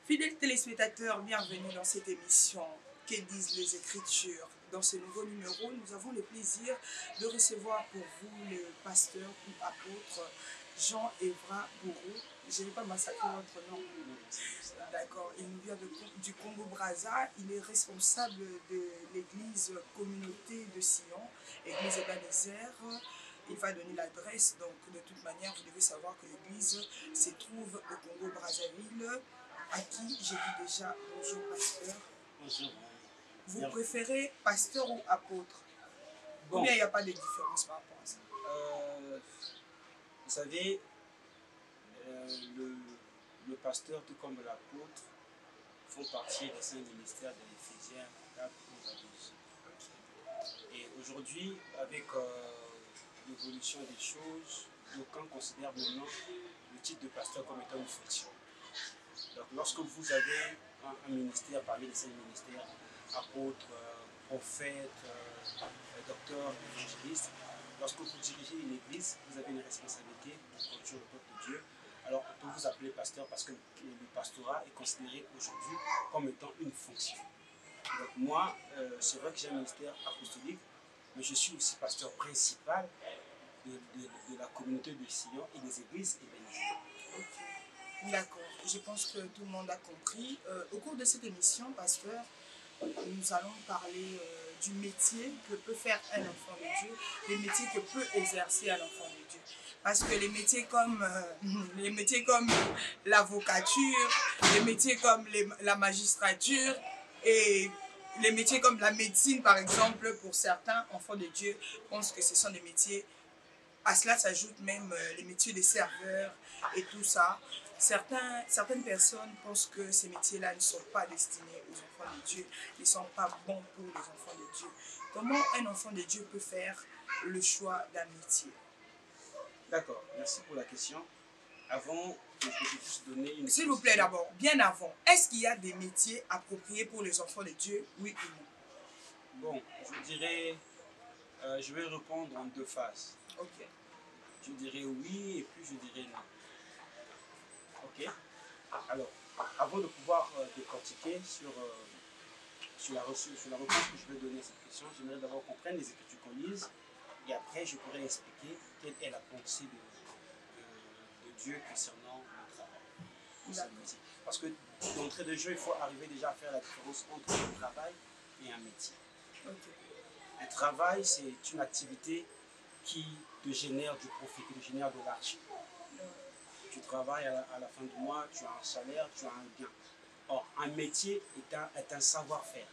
Fidèles téléspectateurs, bienvenue dans cette émission Que disent les Écritures. Dans ce nouveau numéro, nous avons le plaisir de recevoir pour vous le pasteur ou apôtre Jean-Évra Bourou. Je ne vais pas massacrer votre nom. D'accord. Il nous vient du Congo-Brazza. Il est responsable de l'église communauté de Sion, église Ebenezer. Il va donner l'adresse, donc de toute manière, vous devez savoir que l'église se trouve au Congo-Brazzaville, à qui j'ai dit déjà bonjour pasteur. Bonjour. Vous préférez pasteur ou apôtre? Bon, Ou bien il n'y a pas de différence par rapport à ça? Vous savez, le pasteur, tout comme l'apôtre, font partie des saints ministères de l'Éphésiens 4 à 12. Et aujourd'hui, avec l'évolution des choses, d'aucuns considèrent maintenant le titre de pasteur comme étant une fonction. Donc, lorsque vous avez un ministère parmi les cinq ministères, apôtre, prophète, docteur, évangéliste, lorsque vous dirigez une église, vous avez une responsabilité pour conduire le peuple de Dieu. Alors, on peut vous appeler pasteur parce que le pastorat est considéré aujourd'hui comme étant une fonction. Donc, moi, c'est vrai que j'ai un ministère apostolique, mais je suis aussi pasteur principal de la communauté de Sion et des églises Ebenezer. D'accord, je pense que tout le monde a compris. Au cours de cette émission, pasteur, nous allons parler du métier que peut faire un enfant de Dieu, les métiers que peut exercer un enfant de Dieu. Parce que les métiers comme l'avocature, les métiers comme la magistrature et les métiers comme la médecine, par exemple, pour certains enfants de Dieu, pensent que ce sont des métiers. À cela s'ajoutent même les métiers de serveurs et tout ça. Certaines personnes pensent que ces métiers-là ne sont pas destinés aux enfants de Dieu, ne sont pas bons pour les enfants de Dieu. Comment un enfant de Dieu peut faire le choix d'un métier? D'accord, merci pour la question. Avant, je peux juste donner une... S'il vous plaît d'abord, bien avant, est-ce qu'il y a des métiers appropriés pour les enfants de Dieu, oui ou non? Bon, je dirais, je vais répondre en deux phases. Ok. Je dirais oui et puis je dirais non. Ok. Alors, avant de pouvoir décortiquer sur la réponse que je vais donner à cette question, j'aimerais d'abord qu'on prenne les écritures qu'on lise et après je pourrais expliquer quelle est la pensée de Dieu concernant le travail. Parce que d'entrée de jeu, il faut arriver déjà à faire la différence entre un travail et un métier. Okay. Un travail, c'est une activité qui te génère du profit, qui te génère de l'argent. Tu travailles à la fin du mois, tu as un salaire, tu as un gain. Or, un métier est un savoir-faire.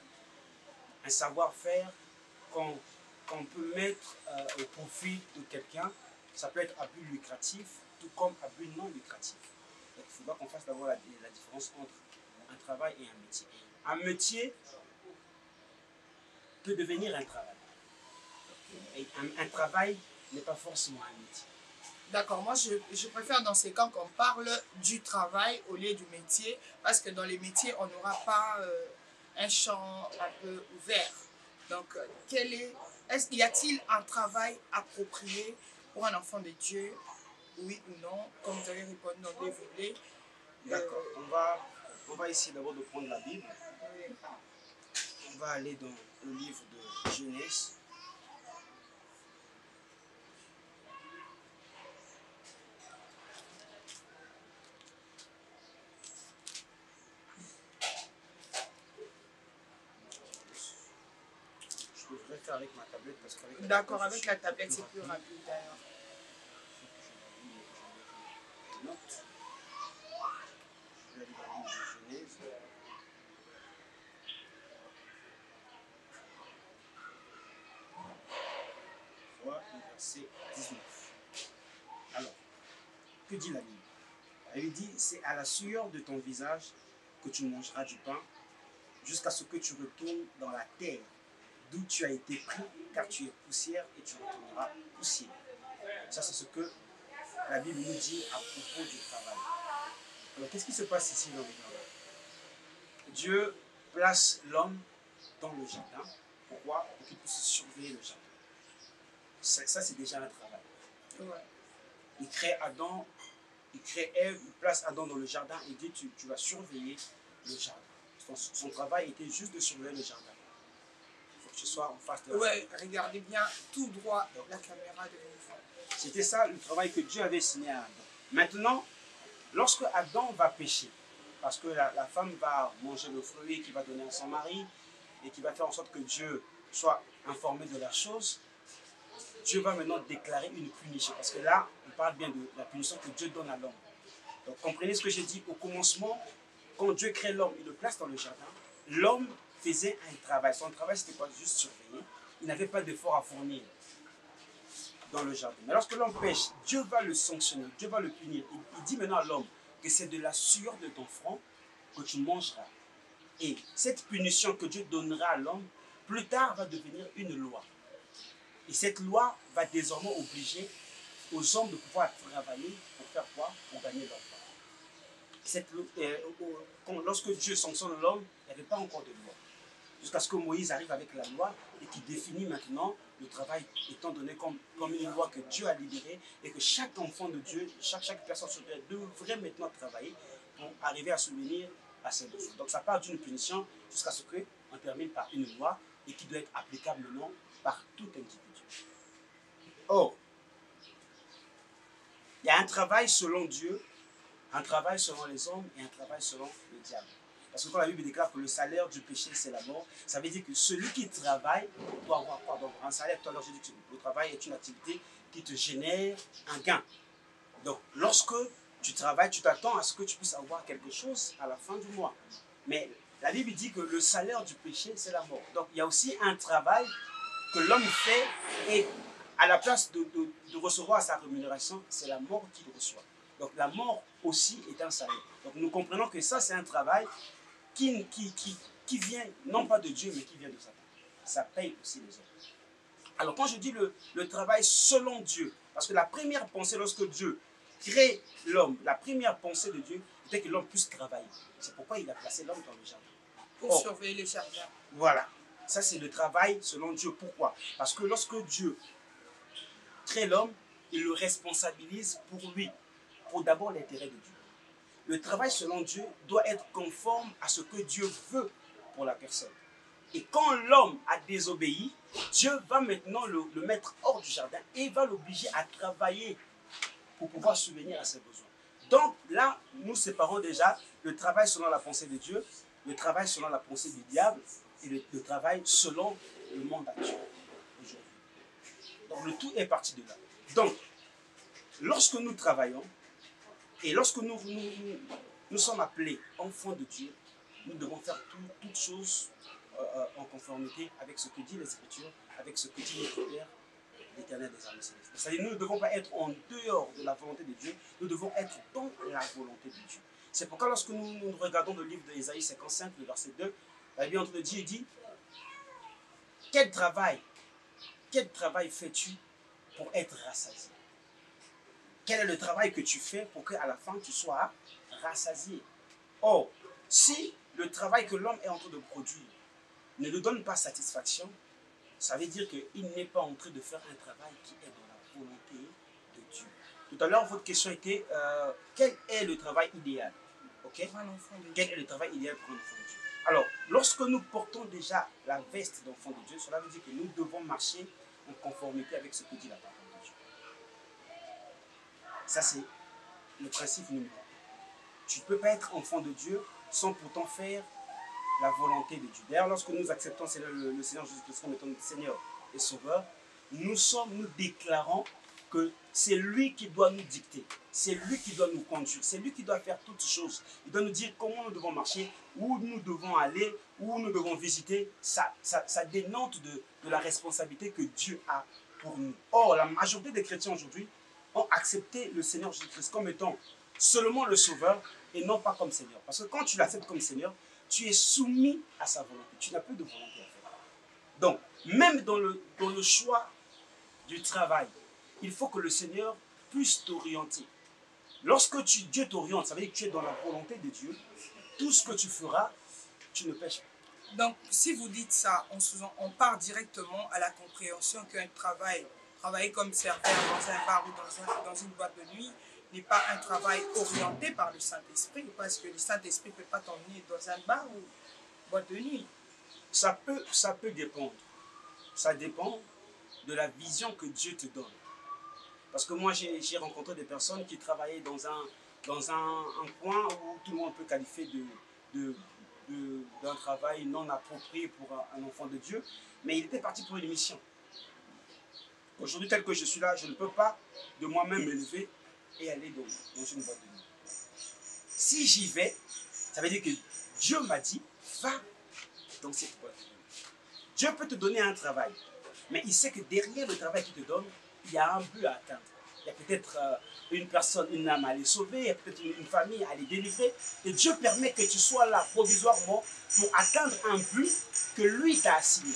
Un savoir-faire qu'on peut mettre au profit de quelqu'un. Ça peut être à but lucratif, tout comme à but non lucratif. Donc, il faudra qu'on fasse d'abord la différence entre un travail et un métier. Un métier peut devenir un travail. Et un travail n'est pas forcément un métier. D'accord, moi je préfère dans ces cas qu'on parle du travail au lieu du métier, parce que dans les métiers, on n'aura pas un champ un peu ouvert. Donc, y a-t-il un travail approprié pour un enfant de Dieu, oui ou non? Comme vous allez répondre dans deux volets. D'accord, on va essayer d'abord de prendre la Bible. Oui. On va aller dans le livre de Genèse. Je devrais faire avec ma tablette parce qu'avec D'accord, avec la tablette c'est plus rapide d'ailleurs. Je note. Je vais aller dans le livre de Genèse. Voilà le verset 19. Alors, que dit la Bible? Elle lui dit, c'est à la sueur de ton visage que tu mangeras du pain, jusqu'à ce que tu retournes dans la terre d'où tu as été pris, car tu es poussière et tu retourneras poussière. Ça, c'est ce que la Bible nous dit à propos du travail. Alors, qu'est-ce qui se passe ici dans le travail? Dieu place l'homme dans le jardin. Pourquoi? Pour qu'il puisse surveiller le jardin. Ça, c'est déjà un travail. Ouais. Il crée Adam, il crée Ève, il place Adam dans le jardin et dit tu vas surveiller le jardin. Son travail était juste de surveiller le jardin. Il faut que tu sois en face de la Ouais, regardez bien tout droit la caméra de l'enfant. C'était ça le travail que Dieu avait signé à Adam. Maintenant, lorsque Adam va pécher, parce que la femme va manger le fruit qu'il va donner à son mari et qui va faire en sorte que Dieu soit informé de la chose, Dieu va maintenant déclarer une punition. Parce que là, on parle bien de la punition que Dieu donne à l'homme. Donc comprenez ce que j'ai dit au commencement, quand Dieu crée l'homme, il le place dans le jardin, l'homme faisait un travail. Son travail, c'était pas juste surveiller. Il n'avait pas d'effort à fournir dans le jardin. Mais lorsque l'homme pêche, Dieu va le sanctionner, Dieu va le punir. Il dit maintenant à l'homme que c'est de la sueur de ton front que tu mangeras. Et cette punition que Dieu donnera à l'homme, plus tard va devenir une loi. Et cette loi va désormais obliger aux hommes de pouvoir travailler pour faire quoi? Pour gagner leur pain. Lorsque Dieu sanctionne l'homme, il n'y avait pas encore de loi. Jusqu'à ce que Moïse arrive avec la loi et qui définit maintenant le travail étant donné comme une loi que Dieu a libérée et que chaque enfant de Dieu, chaque personne sur terre devrait maintenant travailler pour arriver à subvenir à ses besoins. Donc ça part d'une punition jusqu'à ce qu'on termine par une loi et qui doit être applicable maintenant par tout individu. Or, il y a un travail selon Dieu, un travail selon les hommes et un travail selon le diable. Parce que quand la Bible déclare que le salaire du péché, c'est la mort, ça veut dire que celui qui travaille doit avoir quoi? Doit avoir un salaire. Tout à l'heure, j'ai dit que le travail est une activité qui te génère un gain. Donc, lorsque tu travailles, tu t'attends à ce que tu puisses avoir quelque chose à la fin du mois. Mais la Bible dit que le salaire du péché, c'est la mort. Donc, il y a aussi un travail que l'homme fait et à la place de recevoir sa rémunération, c'est la mort qu'il reçoit. Donc, la mort aussi est un salaire. Donc, nous comprenons que ça, c'est un travail qui vient non pas de Dieu, mais qui vient de Satan. Ça paye aussi les hommes. Alors quand je dis le travail selon Dieu, parce que la première pensée lorsque Dieu crée l'homme, la première pensée de Dieu était que l'homme puisse travailler. C'est pourquoi il a placé l'homme dans le jardin. Pour surveiller le jardin. Voilà. Ça c'est le travail selon Dieu. Pourquoi? Parce que lorsque Dieu crée l'homme, il le responsabilise pour lui, pour d'abord l'intérêt de Dieu. Le travail selon Dieu doit être conforme à ce que Dieu veut pour la personne. Et quand l'homme a désobéi, Dieu va maintenant le mettre hors du jardin et va l'obliger à travailler pour pouvoir subvenir à ses besoins. Donc là, nous séparons déjà le travail selon la pensée de Dieu, le travail selon la pensée du diable et le travail selon le monde actuel aujourd'hui. Donc le tout est parti de là. Donc, lorsque nous travaillons, et lorsque nous sommes appelés enfants de Dieu, nous devons faire toutes choses en conformité avec ce que dit les Écritures, avec ce que dit notre Père, l'Éternel des armées célestes. C'est-à-dire nous ne devons pas être en dehors de la volonté de Dieu, nous devons être dans la volonté de Dieu. C'est pourquoi lorsque nous regardons le livre d'Ésaïe 55, le verset 2, la Bible entre Dieu dit « Quel travail fais-tu pour être rassasié ?» Quel est le travail que tu fais pour qu'à la fin tu sois rassasié? Or, si le travail que l'homme est en train de produire ne lui donne pas satisfaction, ça veut dire qu'il n'est pas en train de faire un travail qui est dans la volonté de Dieu. Tout à l'heure, votre question était quel est le travail idéal? Okay? Quel est le travail idéal pour un enfant de Dieu? Alors, lorsque nous portons déjà la veste d'enfant de Dieu, cela veut dire que nous devons marcher en conformité avec ce que dit la parole de Dieu. Ça, c'est le principe numéro 1. Tu ne peux pas être enfant de Dieu sans pourtant faire la volonté de Dieu. D'ailleurs, lorsque nous acceptons le Seigneur Jésus-Christ comme étant notre Seigneur et Sauveur, nous déclarons que c'est lui qui doit nous dicter, c'est lui qui doit nous conduire, c'est lui qui doit faire toutes choses. Il doit nous dire comment nous devons marcher, où nous devons aller, où nous devons visiter. Ça dénote de la responsabilité que Dieu a pour nous. Or, la majorité des chrétiens aujourd'hui ont accepté le Seigneur Jésus-Christ comme étant seulement le Sauveur et non pas comme Seigneur. Parce que quand tu l'acceptes comme Seigneur, tu es soumis à sa volonté. Tu n'as plus de volonté à faire. Donc, même dans le choix du travail, il faut que le Seigneur puisse t'orienter. Lorsque Dieu t'oriente, ça veut dire que tu es dans la volonté de Dieu. Tout ce que tu feras, tu ne pêches pas. Donc, si vous dites ça, on part directement à la compréhension qu'un travailler comme serveur dans un bar ou dans une boîte de nuit n'est pas un travail orienté par le Saint-Esprit, parce que le Saint-Esprit ne peut pas t'emmener dans un bar ou boîte de nuit. Ça peut dépendre. Ça dépend de la vision que Dieu te donne. Parce que moi, j'ai rencontré des personnes qui travaillaient dans un coin où tout le monde peut qualifier d'un travail non approprié pour un enfant de Dieu, mais il était parti pour une mission. Aujourd'hui, tel que je suis là, je ne peux pas de moi-même me lever et aller dans une boîte de nuit. Si j'y vais, ça veut dire que Dieu m'a dit, va dans cette boîte de nuit. Dieu peut te donner un travail, mais il sait que derrière le travail qu'il te donne, il y a un but à atteindre. Il y a peut-être une personne, une âme à aller sauver, il y a peut-être une famille à aller délivrer. Et Dieu permet que tu sois là provisoirement pour atteindre un but que lui t'a assigné.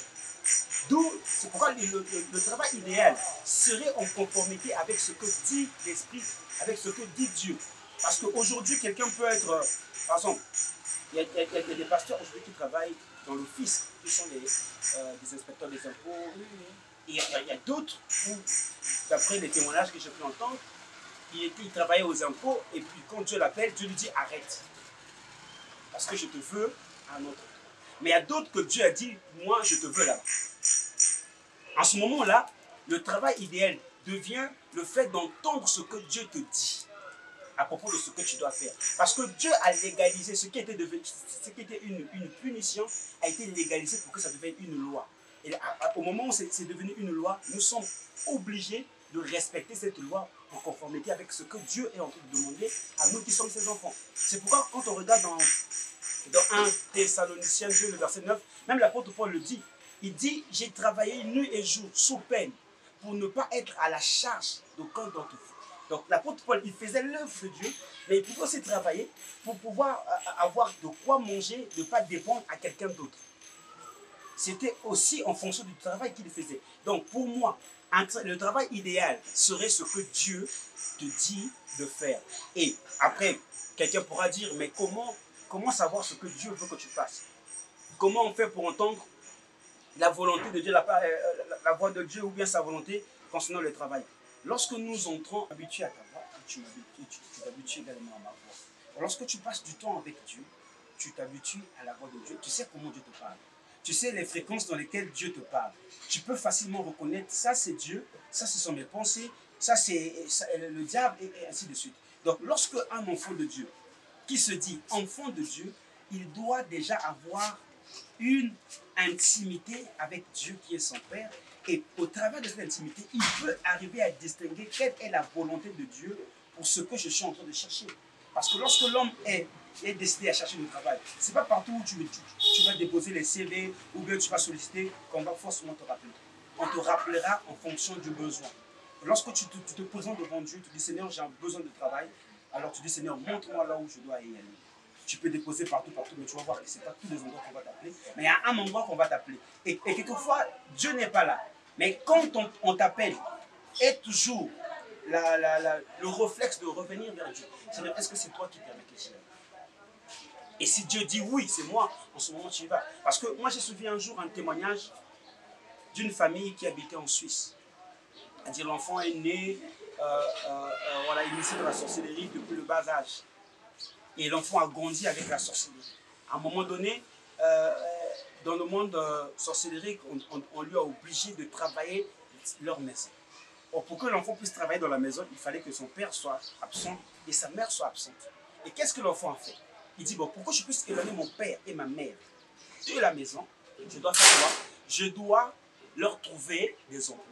C'est pourquoi le travail idéal serait en conformité avec ce que dit l'Esprit, avec ce que dit Dieu. Parce qu'aujourd'hui, quelqu'un peut être, par exemple, il y a des pasteurs aujourd'hui qui travaillent dans l'office, qui sont des inspecteurs des impôts. Et il y a d'autres où, d'après les témoignages que j'ai pu entendre, il travaillait aux impôts et puis quand Dieu l'appelle, Dieu lui dit arrête. Parce que je te veux à un autre. Mais il y a d'autres que Dieu a dit, moi je te veux là-bas. En ce moment-là, le travail idéal devient le fait d'entendre ce que Dieu te dit à propos de ce que tu dois faire. Parce que Dieu a légalisé ce qui était une punition, a été légalisé pour que ça devienne une loi. Et au moment où c'est devenu une loi, nous sommes obligés de respecter cette loi en conformité avec ce que Dieu est en train de demander à nous qui sommes ses enfants. C'est pourquoi quand on regarde dans 1 Thessaloniciens 2, le verset 9, même l'apôtre Paul le dit, il dit « J'ai travaillé nuit et jour sous peine pour ne pas être à la charge d'aucun d'entre vous. » Donc l'apôtre Paul, il faisait l'œuvre de Dieu, mais il pouvait aussi travailler pour pouvoir avoir de quoi manger, de ne pas dépendre à quelqu'un d'autre. C'était aussi en fonction du travail qu'il faisait. Donc pour moi, le travail idéal serait ce que Dieu te dit de faire. Et après, quelqu'un pourra dire, mais comment savoir ce que Dieu veut que tu fasses? Comment on fait pour entendre la volonté de Dieu, la voix de Dieu ou bien sa volonté concernant le travail? Lorsque nous entrons habitués à ta voix, tu t'habitues également à ma voix. Lorsque tu passes du temps avec Dieu, tu t'habitues à la voix de Dieu. Tu sais comment Dieu te parle. Tu sais les fréquences dans lesquelles Dieu te parle. Tu peux facilement reconnaître, ça c'est Dieu, ça ce sont mes pensées, ça c'est le diable et ainsi de suite. Donc lorsque un enfant de Dieu qui se dit enfant de Dieu, il doit déjà avoir une intimité avec Dieu qui est son Père. Et au travers de cette intimité, il peut arriver à distinguer quelle est la volonté de Dieu pour ce que je suis en train de chercher. Parce que lorsque l'homme est décidé à chercher du travail, ce n'est pas partout où tu vas déposer les CV ou bien tu vas solliciter qu'on va forcément te rappeler. On te rappellera en fonction du besoin. Lorsque tu te présentes devant Dieu, tu dis Seigneur, j'ai besoin de travail, alors tu dis Seigneur, montre-moi là où je dois y aller. Tu peux déposer partout, mais tu vas voir que ce n'est pas tous les endroits qu'on va t'appeler, mais il y a un endroit qu'on va t'appeler. Et quelquefois, Dieu n'est pas là. Mais quand on t'appelle, est toujours le réflexe de revenir vers Dieu. Seigneur, est-ce que c'est toi qui permets que j'y aille? Et si Dieu dit oui, c'est moi, en ce moment tu y vas. Parce que moi, j'ai suivi un jour un témoignage d'une famille qui habitait en Suisse. C'est-à-dire l'enfant est né, voilà, initié dans la sorcellerie depuis le bas âge. Et l'enfant a grandi avec la sorcellerie. À un moment donné, dans le monde sorcellerique, on lui a obligé de travailler leur maison. Or, pour que l'enfant puisse travailler dans la maison, il fallait que son père soit absent et sa mère soit absente. Et qu'est-ce que l'enfant a fait? Il dit, bon, pour que je puisse éloigner mon père et ma mère de la maison, je dois faire quoi? Je dois leur trouver des emplois.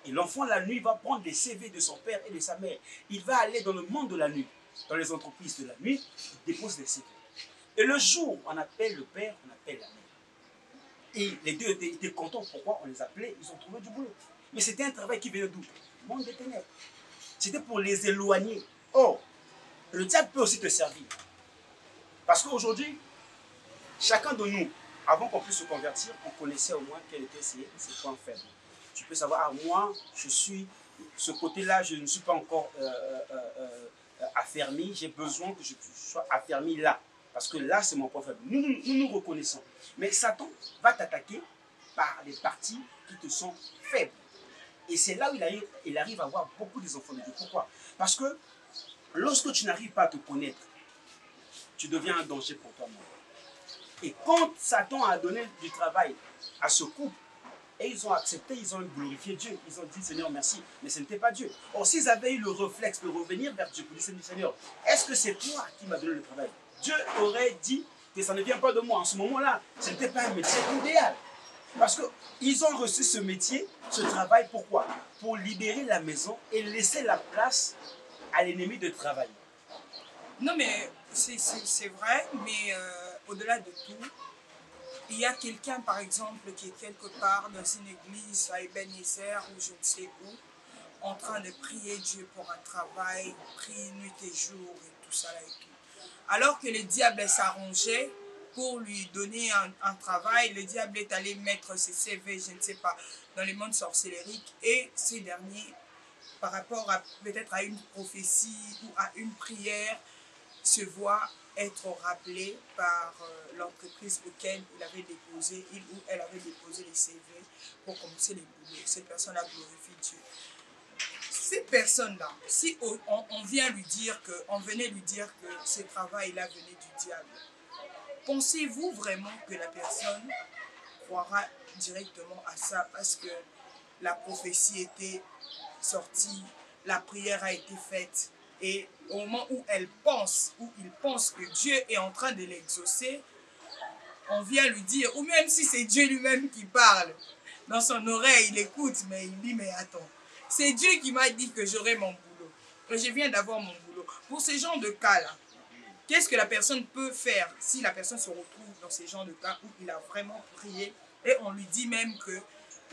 Et l'enfant, la nuit, va prendre les CV de son père et de sa mère. Il va aller dans le monde de la nuit, dans les entreprises de la nuit, il dépose les CV. Et le jour où on appelle le père, on appelle la mère. Et les deux étaient contents. Pourquoi on les appelait? Ils ont trouvé du boulot. Mais c'était un travail qui venait d'où? Du monde des ténèbres. C'était pour les éloigner. Or, le diable peut aussi te servir. Parce qu'aujourd'hui, chacun de nous, avant qu'on puisse se convertir, on connaissait au moins quels étaient ses points faibles. Tu peux savoir, ah, moi, je suis, ce côté-là, je ne suis pas encore affermi. J'ai besoin que je sois affermi là. Parce que là, c'est mon point faible. Nous reconnaissons. Mais Satan va t'attaquer par les parties qui te sont faibles. Et c'est là où il arrive à avoir beaucoup des enfants de Dieu. Pourquoi? Parce que lorsque tu n'arrives pas à te connaître, tu deviens un danger pour toi-même. Et quand Satan a donné du travail à ce couple, et ils ont accepté, ils ont glorifié Dieu. Ils ont dit Seigneur merci, mais ce n'était pas Dieu. Or s'ils avaient eu le réflexe de revenir vers Dieu pour dire Seigneur, est-ce que c'est toi qui m'as donné le travail? Dieu aurait dit que ça ne vient pas de moi. En ce moment-là, ce n'était pas un métier idéal. Parce qu'ils ont reçu ce métier, ce travail, pourquoi? Pour libérer la maison et laisser la place à l'ennemi de travailler. Non, mais c'est vrai, mais au-delà de tout, il y a quelqu'un, par exemple, qui est quelque part dans une église à Ebenezer ou je ne sais où, en train de prier Dieu pour un travail, prie nuit et jour et tout ça là et tout. Alors que le diable s'arrangeait pour lui donner un travail, le diable est allé mettre ses CV, je ne sais pas, dans les mondes sorcellériques et ces derniers, par rapport à peut-être à une prophétie ou à une prière, se voit être rappelé par l'entreprise auquel il ou elle avait déposé les CV pour commencer les boulots. Cette personne a glorifié Dieu. Cette personne-là, si on vient lui dire on venait lui dire que ce travail-là venait du diable, pensez-vous vraiment que la personne croira directement à ça parce que la prophétie était sortie, la prière a été faite et au moment où il pense que Dieu est en train de l'exaucer, on vient lui dire, ou même si c'est Dieu lui-même qui parle, dans son oreille, il écoute, mais il dit, mais attends, c'est Dieu qui m'a dit que j'aurai mon boulot, que je viens d'avoir mon boulot. Pour ce genre de cas-là, qu'est-ce que la personne peut faire si la personne se retrouve dans ce genre de cas où il a vraiment prié et on lui dit même que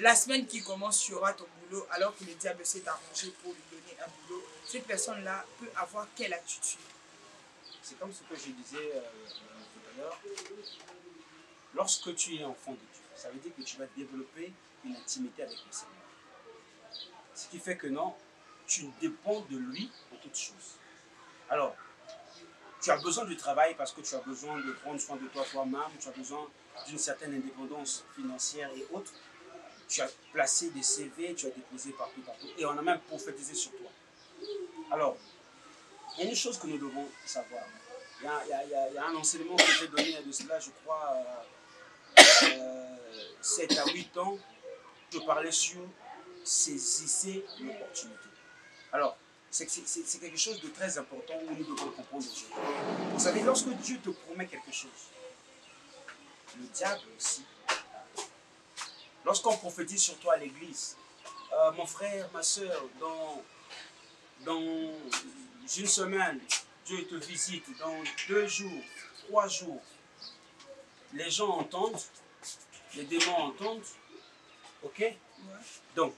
la semaine qui commence, tu auras ton boulot alors que le diable s'est arrangé pour lui donner un boulot. Cette personne-là peut avoir quelle attitude? C'est comme ce que je disais tout à l'heure. Lorsque tu es enfant de Dieu, ça veut dire que tu vas développer une intimité avec le Seigneur. Ce qui fait que non, tu dépends de lui pour toutes choses. Alors, tu as besoin du travail parce que tu as besoin de prendre soin de toi toi-même, tu as besoin d'une certaine indépendance financière et autres. Tu as placé des CV, tu as déposé partout, et on a même prophétisé sur toi. Alors, il y a une chose que nous devons savoir. Il y a un enseignement que j'ai donné de cela, je crois, 7 à 8 ans. Je parlais sur saisissez l'opportunité. Alors, c'est quelque chose de très important où nous devons comprendre aujourd'hui. Vous savez, lorsque Dieu te promet quelque chose, le diable aussi, lorsqu'on prophétise sur toi à l'église, mon frère, ma soeur, dans une semaine, Dieu te visite, dans 2 jours, 3 jours, les gens entendent, les démons entendent, ok? Ouais. Donc,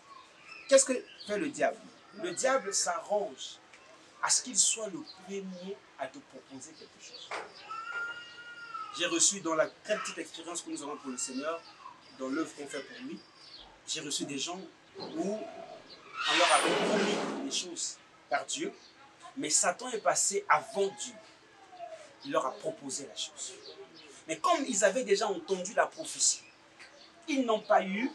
qu'est-ce que fait le diable? Le diable s'arrange à ce qu'il soit le premier à te proposer quelque chose. J'ai reçu dans la très petite expérience que nous avons pour le Seigneur, dans l'œuvre qu'on fait pour lui, j'ai reçu des gens où on leur avait promis des choses par Dieu, mais Satan est passé avant Dieu. Il leur a proposé la chose. Mais comme ils avaient déjà entendu la prophétie, ils n'ont pas eu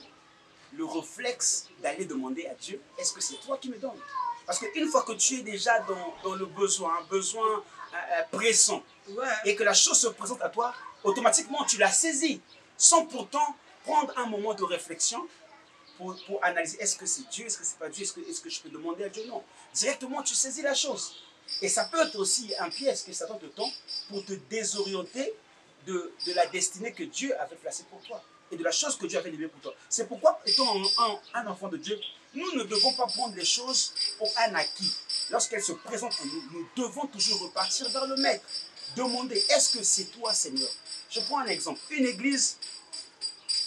le réflexe d'aller demander à Dieu, est-ce que c'est toi qui me donnes? Parce qu'une fois que tu es déjà dans le besoin, un besoin pressant, ouais, et que la chose se présente à toi, automatiquement tu la saisis, sans pourtant prendre un moment de réflexion pour analyser, est-ce que c'est Dieu, est-ce que c'est pas Dieu, est-ce que je peux demander à Dieu? Non. Directement tu saisis la chose. Et ça peut être aussi un piège que Satan te tend pour te désorienter de la destinée que Dieu avait placée pour toi et de la chose que Dieu avait libérée pour toi. C'est pourquoi, étant un enfant de Dieu, nous ne devons pas prendre les choses pour un acquis. Lorsqu'elles se présentent en nous, nous devons toujours repartir vers le Maître. Demander, est-ce que c'est toi, Seigneur? Je prends un exemple. Une église,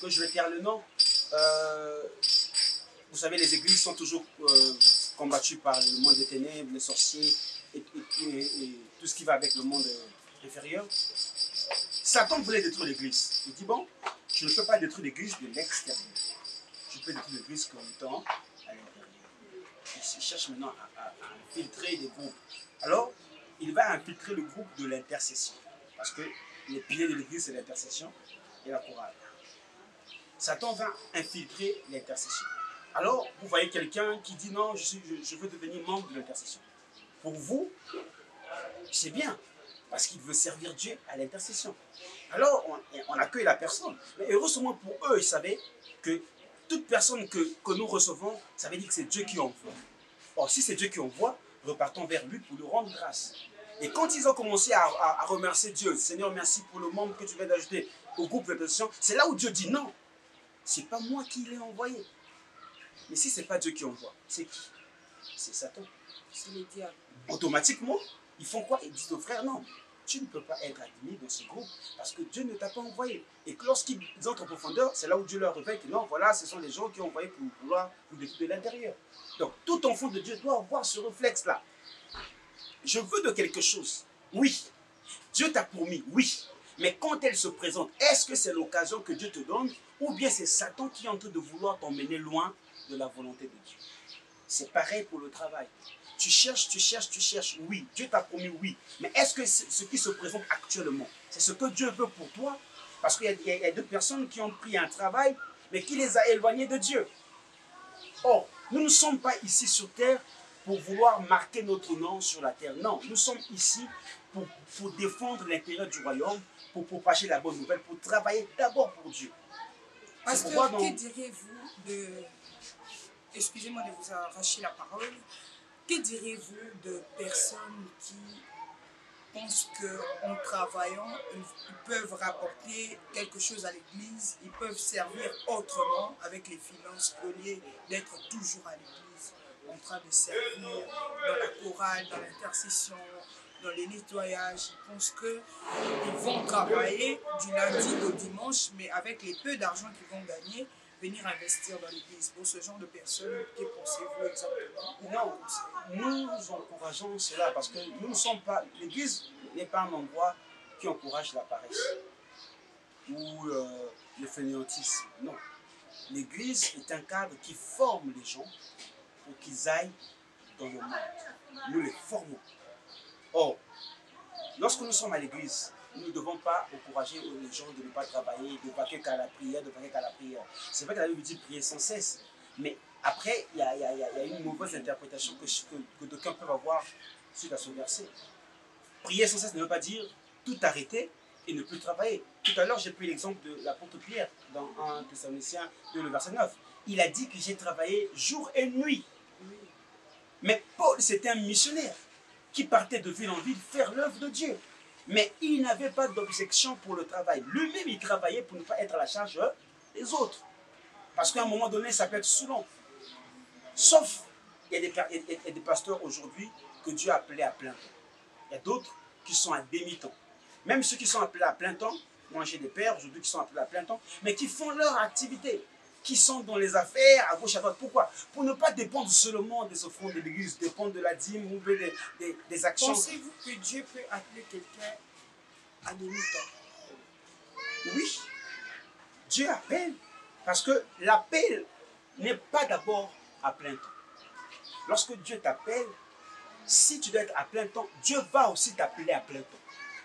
que je vais taire le nom, vous savez, les églises sont toujours combattues par le monde des ténèbres, les sorciers et tout ce qui va avec le monde inférieur. Satan voulait détruire l'église. Il dit, bon, je ne peux pas détruire l'église de l'extérieur. Je peux détruire l'église comme étant à l'intérieur. Il cherche maintenant à infiltrer des groupes. Alors, il va infiltrer le groupe de l'intercession. Parce que les piliers de l'église, c'est l'intercession et la chorale. Satan va infiltrer l'intercession. Alors, vous voyez quelqu'un qui dit non, je veux devenir membre de l'intercession. Pour vous, c'est bien, parce qu'il veut servir Dieu à l'intercession. Alors, on accueille la personne. Mais heureusement pour eux, ils savaient que toute personne que nous recevons, ça veut dire que c'est Dieu qui envoie. Or, si c'est Dieu qui envoie, repartons vers lui pour lui rendre grâce. Et quand ils ont commencé à remercier Dieu, Seigneur, merci pour le membre que tu viens d'ajouter au groupe d'intercession, c'est là où Dieu dit non, c'est pas moi qui l'ai envoyé. Mais si c'est pas Dieu qui envoie, c'est qui? C'est Satan. C'est le diable. Automatiquement, ils font quoi? Ils disent aux frères, non, tu ne peux pas être admis dans ce groupe parce que Dieu ne t'a pas envoyé. Et que lorsqu'ils entrent en profondeur, c'est là où Dieu leur révèle que non, voilà, ce sont les gens qui ont envoyé pour vouloir vous détruire de l'intérieur. Donc, tout enfant de Dieu doit avoir ce réflexe-là. Je veux de quelque chose. Oui. Dieu t'a promis, oui. Mais quand elle se présente, est-ce que c'est l'occasion que Dieu te donne ou bien c'est Satan qui est en train de vouloir t'emmener loin de la volonté de Dieu? C'est pareil pour le travail. Tu cherches, oui. Dieu t'a promis, oui. Mais est-ce que ce qui se présente actuellement, c'est ce que Dieu veut pour toi? Parce qu'il y a deux personnes qui ont pris un travail, mais qui les a éloignés de Dieu. Or, nous ne sommes pas ici sur terre pour vouloir marquer notre nom sur la terre. Non, nous sommes ici pour défendre l'intérêt du royaume, pour propager la bonne nouvelle, pour travailler d'abord pour Dieu. Pasteur, que diriez-vous de... Excusez-moi de vous arracher la parole. Que direz-vous de personnes qui pensent qu'en travaillant, ils peuvent rapporter quelque chose à l'église, ils peuvent servir autrement avec les finances au lieu d'être toujours à l'église, en train de servir dans la chorale, dans l'intercession, dans les nettoyages. Ils pensent qu'ils vont travailler du lundi au dimanche, mais avec les peu d'argent qu'ils vont gagner, venir investir dans l'église. Pour ce genre de personnes, que pensez-vous exactement? Non, nous encourageons cela parce que nous ne sommes pas. L'église n'est pas un endroit qui encourage la paresse ou le fainéantisme. Non. L'église est un cadre qui forme les gens pour qu'ils aillent dans le monde. Nous les formons. Or, lorsque nous sommes à l'église, nous ne devons pas encourager les gens de ne pas travailler, de ne vaquer qu'à la prière, C'est vrai que la Bible dit prier sans cesse. Mais après, il y a une mauvaise interprétation que d'aucuns peuvent avoir suite à ce verset. Prier sans cesse ne veut pas dire tout arrêter et ne plus travailler. Tout à l'heure, j'ai pris l'exemple de l'apôtre Pierre dans 1 Thessaloniciens 2, le verset 9. Il a dit que j'ai travaillé jour et nuit. Mais Paul, c'était un missionnaire qui partait de ville en ville faire l'œuvre de Dieu. Mais il n'avait pas d'objection pour le travail. Lui-même, il travaillait pour ne pas être à la charge des autres. Parce qu'à un moment donné, ça peut être saoulant. Sauf, il y a des pasteurs aujourd'hui que Dieu a appelés à plein temps. Il y a d'autres qui sont à demi-temps. Même ceux qui sont appelés à plein temps, moi j'ai des pères aujourd'hui qui sont appelés à plein temps, mais qui font leur activité, qui sont dans les affaires à gauche à droite. Pourquoi? Pour ne pas dépendre seulement des offrandes de l'église, dépendre de la dîme ou des actions. Pensez-vous que Dieu peut appeler quelqu'un à demi-temps? Oui, Dieu appelle, parce que l'appel n'est pas d'abord à plein temps. Lorsque Dieu t'appelle, si tu dois être à plein temps, Dieu va aussi t'appeler à plein temps.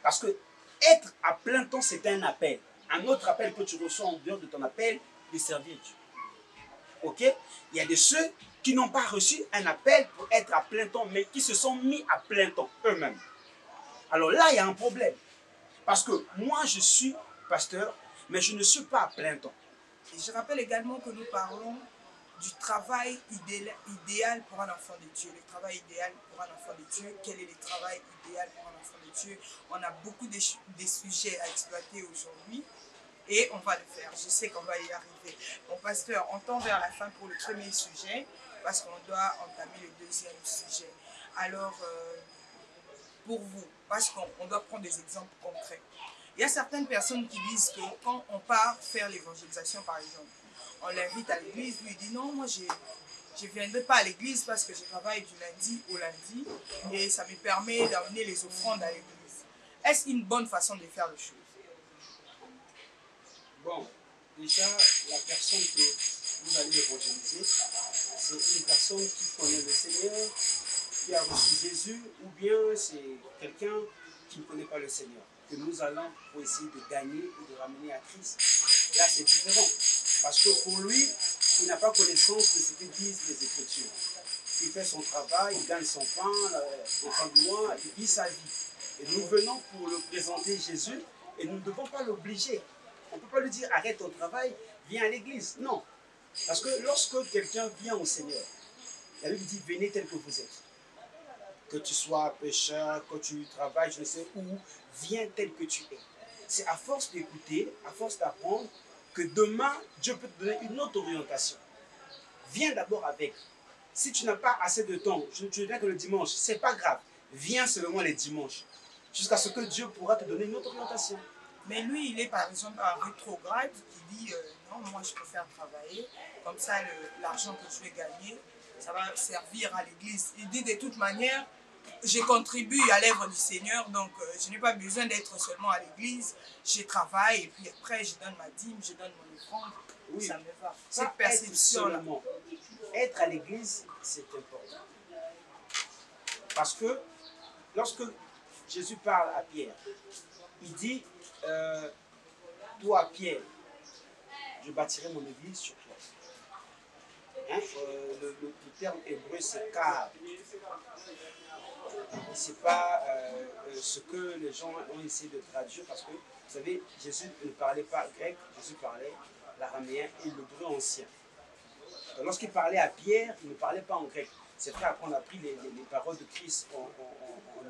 Parce que être à plein temps, c'est un appel. Un autre appel que tu reçois en dehors de ton appel, de servir Dieu. Ok? Il y a de ceux qui n'ont pas reçu un appel pour être à plein temps, mais qui se sont mis à plein temps eux-mêmes. Alors là, il y a un problème. Parce que moi, je suis pasteur, mais je ne suis pas à plein temps. Et je rappelle également que nous parlons du travail idéal pour un enfant de Dieu. Le travail idéal pour un enfant de Dieu. Quel est le travail idéal pour un enfant de Dieu? On a beaucoup de sujets à exploiter aujourd'hui et on va le faire. Je sais qu'on va y arriver. Bon, pasteur, on tend vers la fin pour le premier sujet parce qu'on doit entamer le deuxième sujet. Alors, pour vous, parce qu'on doit prendre des exemples concrets. Il y a certaines personnes qui disent que quand on part faire l'évangélisation, par exemple, on l'invite à l'église, lui il dit non, moi je ne viendrai pas à l'église parce que je travaille du lundi au lundi et ça me permet d'amener les offrandes à l'église. Est-ce une bonne façon de faire les choses? Bon, déjà, la personne que vous allez évangéliser, c'est une personne qui connaît le Seigneur, qui a reçu Jésus, ou bien c'est quelqu'un qui ne connaît pas le Seigneur, que nous allons pour essayer de gagner ou de ramener à Christ. Là, c'est différent. Parce que pour lui, il n'a pas connaissance de ce que disent les Écritures. Il fait son travail, il gagne son pain, en fin du mois, il vit sa vie. Et nous venons pour le présenter Jésus et nous ne devons pas l'obliger. On ne peut pas lui dire arrête ton travail, viens à l'église. Non. Parce que lorsque quelqu'un vient au Seigneur, la Bible dit venez tel que vous êtes. Que tu sois pécheur, que tu travailles, je ne sais où, viens tel que tu es. C'est à force d'écouter, à force d'apprendre, que demain, Dieu peut te donner une autre orientation. Viens d'abord avec. Si tu n'as pas assez de temps, tu ne viens que le dimanche, ce n'est pas grave. Viens seulement les dimanches. Jusqu'à ce que Dieu pourra te donner une autre orientation. Mais lui, il est par exemple un rétrograde qui dit non, moi je préfère travailler, comme ça l'argent que je vais gagner, ça va servir à l'église. Il dit de toute manière, je contribue à l'œuvre du Seigneur, donc je n'ai pas besoin d'être seulement à l'église, je travaille et puis après je donne ma dîme, je donne mon offrande, oui, ça me va. Cette perception-là. Être à l'église, c'est important. Parce que lorsque Jésus parle à Pierre, il dit toi, Pierre, je bâtirai mon église sur toi. Hein? Le terme hébreu, c'est car. Ce n'est pas ce que les gens ont essayé de traduire parce que, vous savez, Jésus ne parlait pas grec, Jésus parlait l'araméen et l'hébreu ancien. Lorsqu'il parlait à Pierre, il ne parlait pas en grec. C'est vrai, après on a pris les paroles de Christ en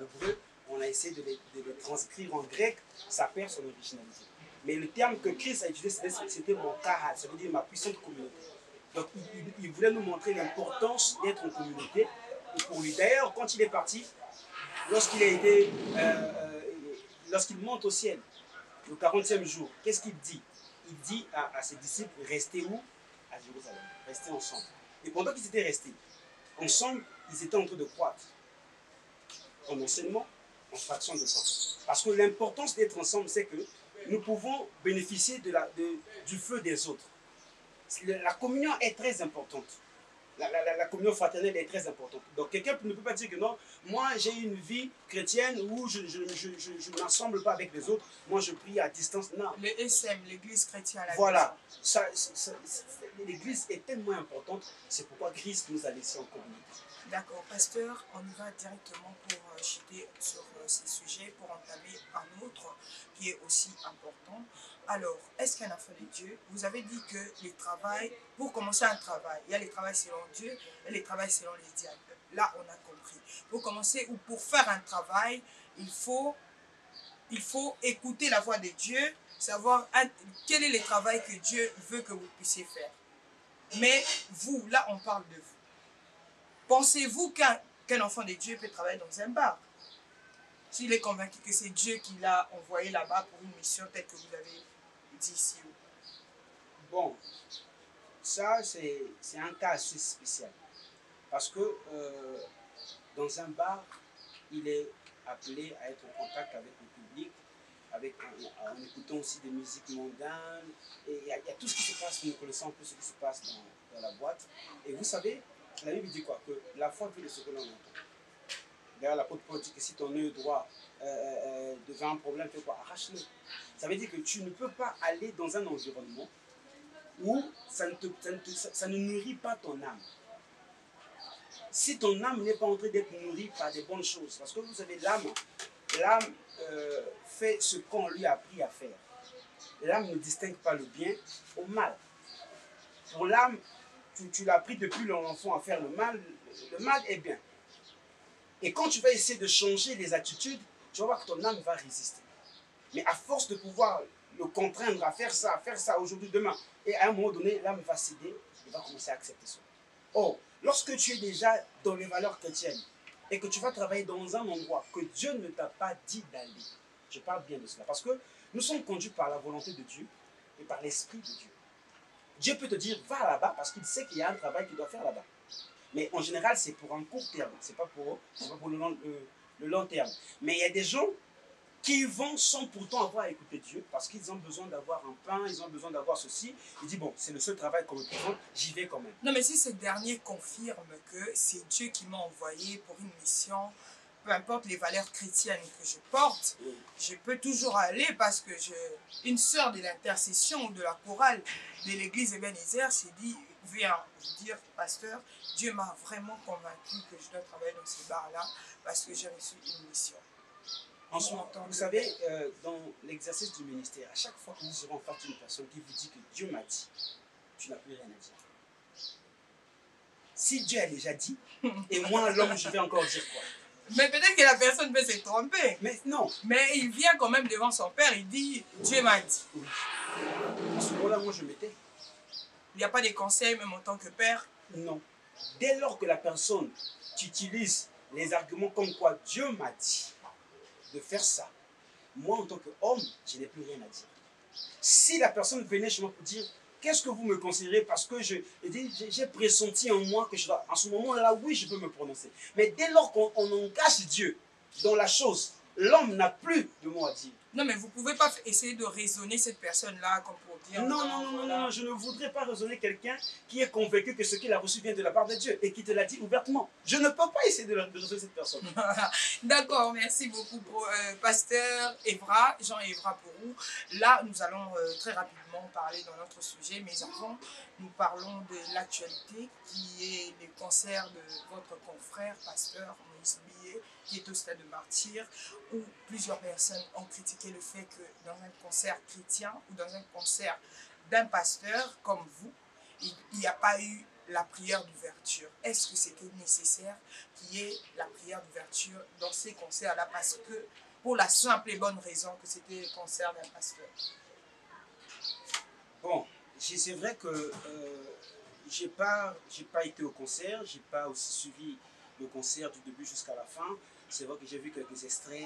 hébreu, on a essayé de les transcrire en grec, ça perd son originalité. Mais le terme que Christ a utilisé, c'était mon kahal, ça veut dire ma puissante communauté. Donc il voulait nous montrer l'importance d'être en communauté. Et pour lui, d'ailleurs, quand il est parti, lorsqu'il monte au ciel, le 40e jour, qu'est-ce qu'il dit? Il dit à ses disciples, restez où? À Jérusalem, restez ensemble. Et pendant qu'ils étaient restés ensemble, ils étaient en train de croître en enseignement, en fraction de temps. Parce que l'importance d'être ensemble, c'est que nous pouvons bénéficier du feu des autres. La communion est très importante. La communion fraternelle est très importante. Donc quelqu'un ne peut pas dire que non, moi j'ai une vie chrétienne où je ne m'assemble pas avec les autres, moi je prie à distance. Non. Le SM, l'église chrétienne. Voilà. L'église est tellement importante, c'est pourquoi Christ nous a laissés en communauté. D'accord, pasteur, on y va directement pour chuter sur ces sujets, pour entamer un autre qui est aussi important. Alors, est-ce qu'un enfant de Dieu, vous avez dit que les travails, pour commencer un travail, il y a les travails selon Dieu et les travails selon les diables. Là, on a compris. Pour commencer ou pour faire un travail, il faut écouter la voix de Dieu, savoir quel est le travail que Dieu veut que vous puissiez faire. Mais vous, là, on parle de vous. Pensez-vous qu'un enfant de Dieu peut travailler dans un bar? S'il est convaincu que c'est Dieu qui l'a envoyé là-bas pour une mission telle que vous avez dit ici. Bon, ça c'est un cas assez spécial. Parce que dans un bar, il est appelé à être en contact avec le public, en écoutant aussi des musiques mondaines. Et il y a tout ce qui se passe, nous connaissons un peu ce qui se passe dans la boîte. Et vous savez, la Bible dit quoi? Que la foi vient de ce que l'on entend. D'ailleurs, l'apôtre Paul dit que si ton œil droit devient un problème, fais quoi? Arrache-le. Ça veut dire que tu ne peux pas aller dans un environnement où ça ne nourrit pas ton âme. Si ton âme n'est pas en train d'être nourrie par des bonnes choses, parce que vous savez, l'âme fait ce qu'on lui a appris à faire. L'âme ne distingue pas le bien au mal. Pour l'âme, tu l'as appris depuis l'enfant à faire le mal est bien. Et quand tu vas essayer de changer les attitudes, tu vas voir que ton âme va résister. Mais à force de pouvoir le contraindre à faire ça aujourd'hui, demain, et à un moment donné, l'âme va céder et va commencer à accepter ça. Or, lorsque tu es déjà dans les valeurs chrétiennes et que tu vas travailler dans un endroit que Dieu ne t'a pas dit d'aller, je parle bien de cela, parce que nous sommes conduits par la volonté de Dieu et par l'Esprit de Dieu. Dieu peut te dire, va là-bas parce qu'il sait qu'il y a un travail qu'il doit faire là-bas. Mais en général, c'est pour un court terme, ce n'est pas pour le long terme. Mais il y a des gens qui vont sans pourtant avoir écouté Dieu parce qu'ils ont besoin d'avoir un pain, ils ont besoin d'avoir ceci. Ils disent, bon, c'est le seul travail qu'on me présente, j'y vais quand même. Non, mais si ce dernier confirme que c'est Dieu qui m'a envoyé pour une mission, peu importe les valeurs chrétiennes que je porte, je peux toujours aller parce que une sœur de l'intercession ou de la chorale de l'église Ebenezer s'est dit, viens dire, pasteur, Dieu m'a vraiment convaincu que je dois travailler dans ce bar-là parce que j'ai reçu une mission. Vous savez, dans l'exercice du ministère, à chaque fois que vous serez en face d'une personne qui vous dit que Dieu m'a dit, tu n'as plus rien à dire. Si Dieu a déjà dit, et moi, l'homme, je vais encore dire quoi? Mais peut-être que la personne peut se tromper. Mais non. Mais il vient quand même devant son père, il dit, Dieu m'a dit. Oui. À ce moment-là, moi, je m'étais. Il n'y a pas de conseils, même en tant que père? Non. Dès lors que la personne utilise les arguments comme quoi Dieu m'a dit de faire ça, moi, en tant qu'homme, je n'ai plus rien à dire. Si la personne venait chez moi pour dire, qu'est-ce que vous me conseillerez parce que j'ai pressenti en moi que je dois... En ce moment-là, oui, je peux me prononcer. Mais dès lors qu'on engage Dieu dans la chose, l'homme n'a plus de mot à dire. Non, mais vous ne pouvez pas essayer de raisonner cette personne-là comme pour dire... Non, je ne voudrais pas raisonner quelqu'un qui est convaincu que ce qu'il a reçu vient de la part de Dieu et qui te l'a dit ouvertement. Je ne peux pas essayer de raisonner cette personne. D'accord, merci beaucoup, pasteur Evra, Jean-Evra Porou. Là, nous allons très rapidement parler dans notre sujet, mais avant, nous parlons de l'actualité qui est le concert de votre confrère, pasteur Moïse Billet, qui est au stade de martyr, où plusieurs personnes ont critiqué le fait que dans un concert chrétien ou dans un concert d'un pasteur comme vous, il n'y a pas eu la prière d'ouverture. Est-ce que c'était nécessaire qu'il y ait la prière d'ouverture dans ces concerts-là? Parce que, pour la simple et bonne raison que c'était le concert d'un pasteur. Bon, c'est vrai que j'ai pas été au concert, j'ai pas aussi suivi le concert du début jusqu'à la fin. C'est vrai que j'ai vu quelques extraits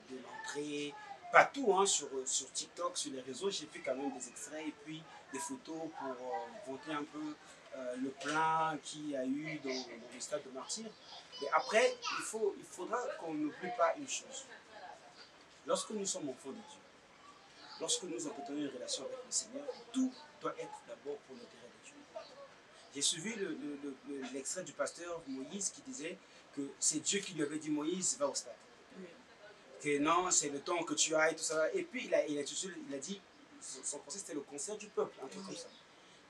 de l'entrée, pas tout, hein, sur TikTok, sur les réseaux, j'ai vu quand même des extraits et puis des photos pour montrer un peu le plan qu'il y a eu dans le stade de martyr. Mais après, il faudra qu'on n'oublie pas une chose. Lorsque nous sommes enfants de Dieu, lorsque nous entretenons une relation avec le Seigneur, tout doit être d'abord pour l'intérêt de Dieu. J'ai suivi l'extrait du pasteur Moïse qui disait que c'est Dieu qui lui avait dit, Moïse, va au stade. Oui. Que non, c'est le temps que tu as et tout ça. Et puis il a dit, son conseil c'était le concert du peuple, un truc comme ça.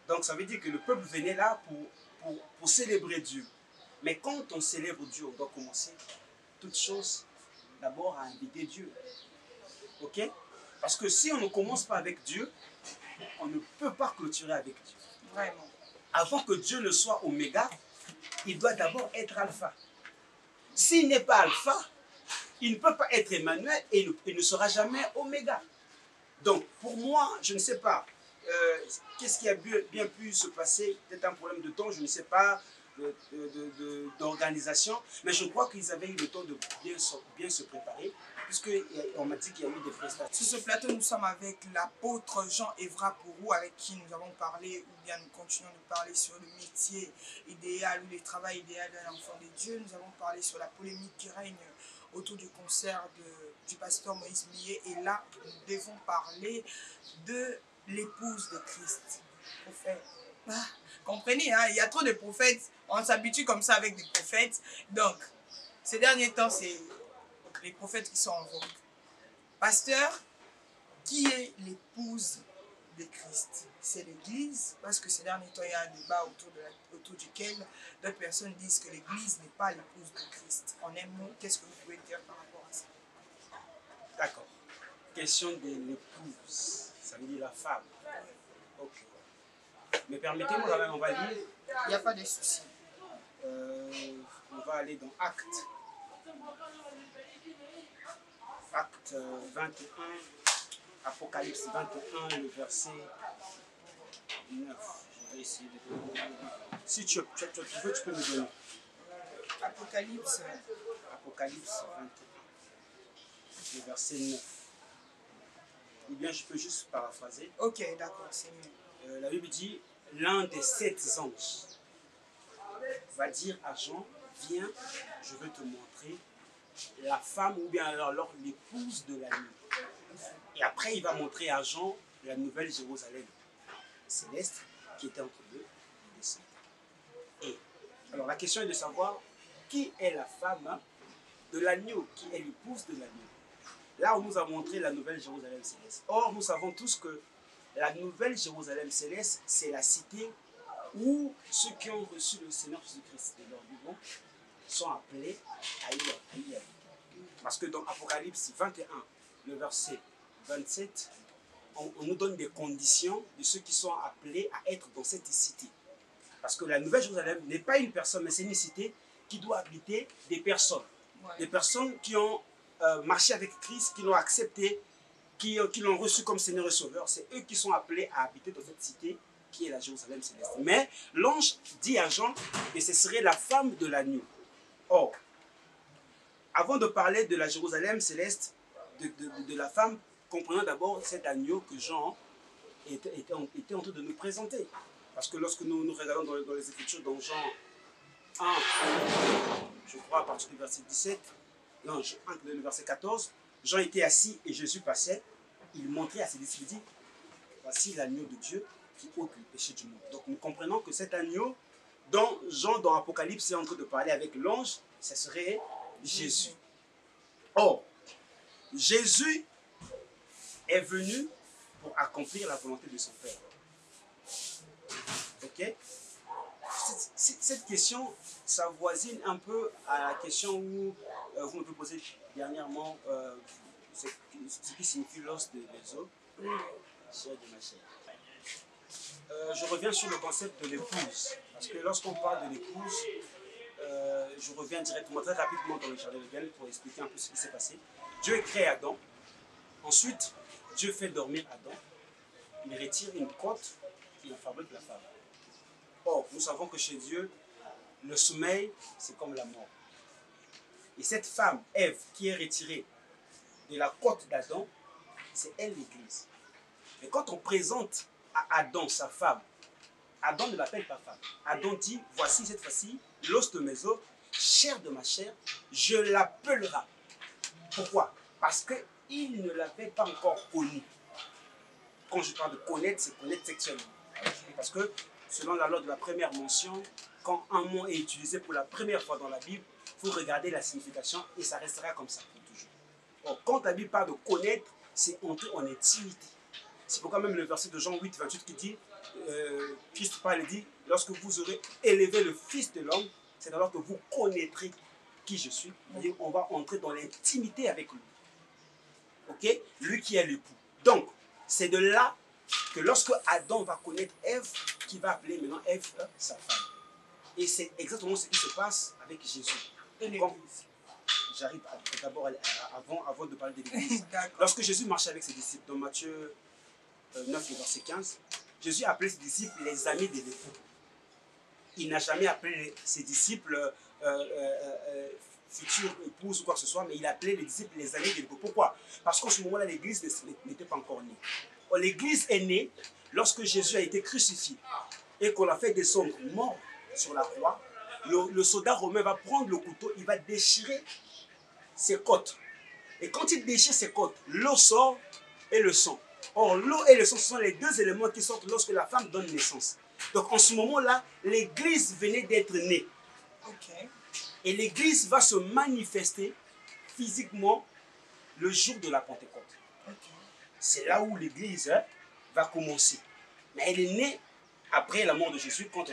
Donc ça veut dire que le peuple venait là pour célébrer Dieu. Mais quand on célèbre Dieu, on doit commencer toute chose d'abord à inviter Dieu. Ok? Parce que si on ne commence pas avec Dieu, on ne peut pas clôturer avec Dieu. Vraiment. Avant que Dieu ne soit oméga, il doit d'abord être alpha. S'il n'est pas alpha, il ne peut pas être Emmanuel et il ne sera jamais oméga. Donc, pour moi, je ne sais pas, qu'est-ce qui a bien pu se passer, peut-être un problème de temps, je ne sais pas, d'organisation, mais je crois qu'ils avaient eu le temps de bien se préparer, puisqu'on m'a dit qu'il y a eu des prestations. Sur ce plateau, nous sommes avec l'apôtre Jean-Evra Porou, avec qui nous avons parlé, ou bien nous continuons de parler sur le métier idéal ou le travail idéal d'un enfant de Dieu. Nous avons parlé sur la polémique qui règne autour du concert du pasteur Moïse Billet. Et là, nous devons parler de l'épouse de Christ. Prophète. Comprenez, hein, il y a trop de prophètes. On s'habitue comme ça avec des prophètes. Donc, ces derniers temps, c'est les prophètes qui sont en vogue. Pasteur, qui est l'épouse de Christ? C'est l'Église, parce que ces derniers temps, il y a un débat autour duquel d'autres personnes disent que l'Église n'est pas l'épouse de Christ. En un mot, qu'est-ce que vous pouvez dire par rapport à ça? D'accord. Question de l'épouse, ça veut dire la femme. Ok. Mais permettez-moi quand même, on va lire. Il n'y a pas de souci. On va aller dans Actes. Acte 21, Apocalypse 21, le verset 9. Je vais essayer de donner. Si tu veux, tu peux me donner. Apocalypse 21, le verset 9. Ou bien je peux juste paraphraser. Ok, d'accord, c'est mieux. La Bible dit, l'un des 7 anges va dire à Jean, viens, je veux te montrer la femme ou bien alors l'épouse de la nuit. Et après, il va montrer à Jean la nouvelle Jérusalem céleste qui était entre deux et descend. Et alors la question est de savoir qui est la femme de l'agneau, qui est l'épouse de l'agneau. Là, on nous a montré la nouvelle Jérusalem céleste. Or, nous savons tous que la nouvelle Jérusalem céleste, c'est la cité où ceux qui ont reçu le Seigneur Jésus-Christ de leur vivant sont appelés à y habiter. Parce que dans Apocalypse 21, le verset 27, on nous donne des conditions de ceux qui sont appelés à être dans cette cité. Parce que la Nouvelle Jérusalem n'est pas une personne, mais c'est une cité qui doit habiter des personnes. Ouais. Des personnes qui ont marché avec Christ, qui l'ont accepté, qui l'ont reçu comme Seigneur et Sauveur. C'est eux qui sont appelés à habiter dans cette cité qui est la Jérusalem céleste. Mais l'ange dit à Jean que ce serait la femme de l'agneau. Or, avant de parler de la Jérusalem céleste, de la femme, comprenons d'abord cet agneau que Jean était en train de nous présenter. Parce que lorsque nous regardons dans les Écritures, dans Jean 1, je crois à partir du verset 17, non, le verset 14, Jean était assis et Jésus passait, il montrait à ses disciples, il dit, voici l'agneau de Dieu qui ôte le péché du monde. Donc nous comprenons que cet agneau, dont Jean dans Apocalypse est en train de parler avec l'ange, ce serait Jésus. Or, Jésus est venu pour accomplir la volonté de son Père. Ok? Cette question s'avoisine un peu à la question où vous me posez dernièrement ce qui signifie l'os de mes os, chair de ma chair. Je reviens sur le concept de l'épouse. Parce que lorsqu'on parle de l'épouse, je reviens directement, très rapidement dans le jardin d'Éden pour expliquer un peu ce qui s'est passé. Dieu crée Adam. Ensuite, Dieu fait dormir Adam. Il retire une côte qui en fabrique la femme. Or, nous savons que chez Dieu, le sommeil, c'est comme la mort. Et cette femme, Ève, qui est retirée de la côte d'Adam, c'est elle l'Église. Mais quand on présente à Adam sa femme, Adam ne l'appelle pas femme. Adam dit, voici cette fois-ci, l'os de mes os, chair de ma chair, je l'appellerai. Pourquoi? Parce qu'il ne l'avait pas encore connue. Quand je parle de connaître, c'est connaître sexuellement. Parce que, selon la loi de la première mention, quand un mot est utilisé pour la première fois dans la Bible, il faut regarder la signification et ça restera comme ça pour toujours. Or, quand la Bible parle de connaître, c'est entrer en intimité. C'est pourquoi même le verset de Jean 8, 28 qui dit, Christ parle et dit, lorsque vous aurez élevé le Fils de l'homme, c'est alors que vous connaîtrez qui je suis. C'est-à-dire on va entrer dans l'intimité avec lui. Ok? Lui qui est l'époux. Donc, c'est de là que lorsque Adam va connaître Ève, qui va appeler maintenant Ève sa femme. Et c'est exactement ce qui se passe avec Jésus. Et l'église. J'arrive d'abord avant de parler de l'église. Lorsque Jésus marchait avec ses disciples, dans Matthieu 9, verset 15, Jésus a appelé ses disciples les amis de l'époux. Il n'a jamais appelé ses disciples futures épouses ou quoi que ce soit, mais il a appelé les disciples les amis de l'époux. Pourquoi? Parce qu'en ce moment-là, l'église n'était pas encore née. L'église est née lorsque Jésus a été crucifié et qu'on l'a fait descendre mort sur la croix. Le soldat romain va prendre le couteau, il va déchirer ses côtes. Et quand il déchire ses côtes, l'eau sort et le sang. Or, l'eau et le sang, ce sont les deux éléments qui sortent lorsque la femme donne naissance. Donc, en ce moment-là, l'église venait d'être née. Okay. Et l'église va se manifester physiquement le jour de la Pentecôte. Okay. C'est là où l'église va commencer. Mais elle est née après la mort de Jésus, quand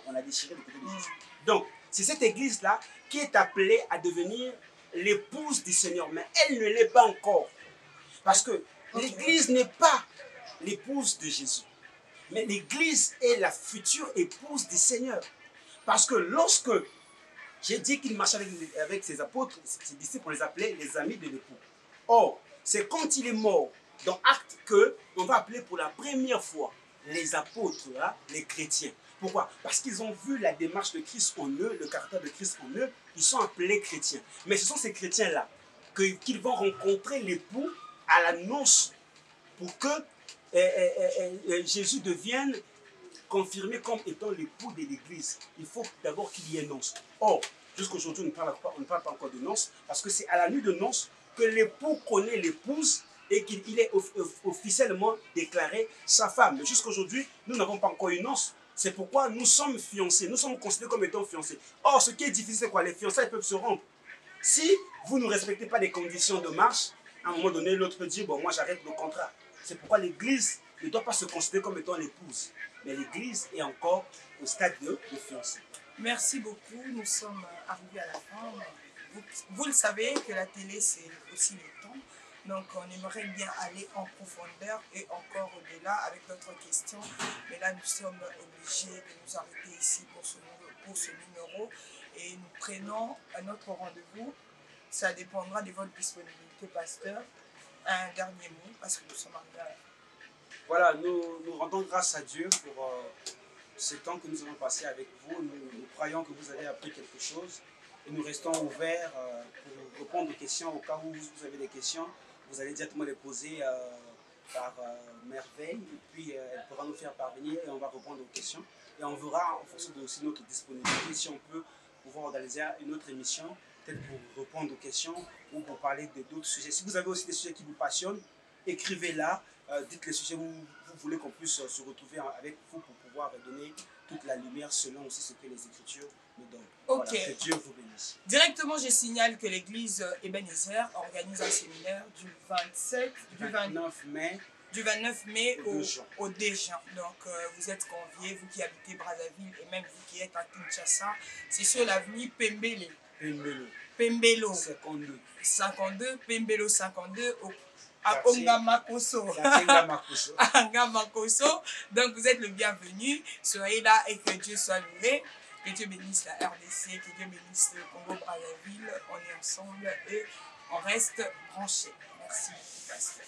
on a déchiré le côté de Jésus. Donc, c'est cette église-là qui est appelée à devenir l'épouse du Seigneur. Mais elle ne l'est pas encore. Parce que l'église n'est pas l'épouse de Jésus. Mais l'église est la future épouse du Seigneur. Parce que lorsque j'ai dit qu'il marchait avec ses apôtres, ses disciples, on les appelait les amis de l'époux. Or, c'est quand il est mort dans Actes qu'on va appeler pour la première fois les apôtres, là, les chrétiens. Pourquoi? Parce qu'ils ont vu la démarche de Christ en eux, le caractère de Christ en eux, ils sont appelés chrétiens. Mais ce sont ces chrétiens-là qu'ils vont rencontrer l'époux à la noce pour que Jésus devienne confirmé comme étant l'époux de l'église. Il faut d'abord qu'il y ait noce. Or, jusqu'aujourd'hui, on ne parle pas encore de noces, parce que c'est à la nuit de noces que l'époux connaît l'épouse et qu'il est officiellement déclaré sa femme. Mais jusqu'aujourd'hui, nous n'avons pas encore une noce. C'est pourquoi nous sommes fiancés. Nous sommes considérés comme étant fiancés. Or, ce qui est difficile, c'est quoi? Les fiançailles peuvent se rompre. Si vous ne respectez pas les conditions de marche, à un moment donné, l'autre peut dire, bon, moi j'arrête le contrat. C'est pourquoi l'Église ne doit pas se considérer comme étant l'épouse. Mais l'Église est encore au stade de fiancée. Merci beaucoup. Nous sommes arrivés à la fin. Vous le savez que la télé, c'est aussi le temps. Donc, on aimerait bien aller en profondeur et encore au-delà avec d'autres questions. Mais là, nous sommes obligés de nous arrêter ici pour ce numéro. Et nous prenons un autre rendez-vous. Ça dépendra de votre disponibilité, pasteur. Un dernier mot, parce que nous sommes arrivés à la fin. Voilà, nous rendons grâce à Dieu pour ce temps que nous avons passé avec vous. Nous croyons que vous avez appris quelque chose et nous restons ouverts pour répondre aux questions. Au cas où vous avez des questions, vous allez directement les poser par Merveille et puis elle pourra nous faire parvenir et on va répondre aux questions. Et on verra en fonction de aussi notre disponibilité si on peut pouvoir organiser une autre émission, peut-être pour répondre aux questions ou pour parler d'autres sujets. Si vous avez aussi des sujets qui vous passionnent, écrivez-là. Dites les sujets où vous voulez qu'on puisse se retrouver avec vous pour pouvoir donner toute la lumière selon aussi ce que les Écritures nous donnent. Ok. Voilà, que Dieu vous bénisse. Directement, je signale que l'église Ebenezer organise un séminaire du 29 mai au 2 juin. Donc, vous êtes conviés, vous qui habitez Brazzaville et même vous qui êtes à Kinshasa. C'est sur l'avenue Pembele. Pembelo 52, Pembelo 52 à Ongamakoso. Donc vous êtes le bienvenu. Soyez là et que Dieu soit loué. Que Dieu bénisse la RDC, que Dieu bénisse le Congo-Brazzaville. On est ensemble et on reste branchés. Merci, pasteur.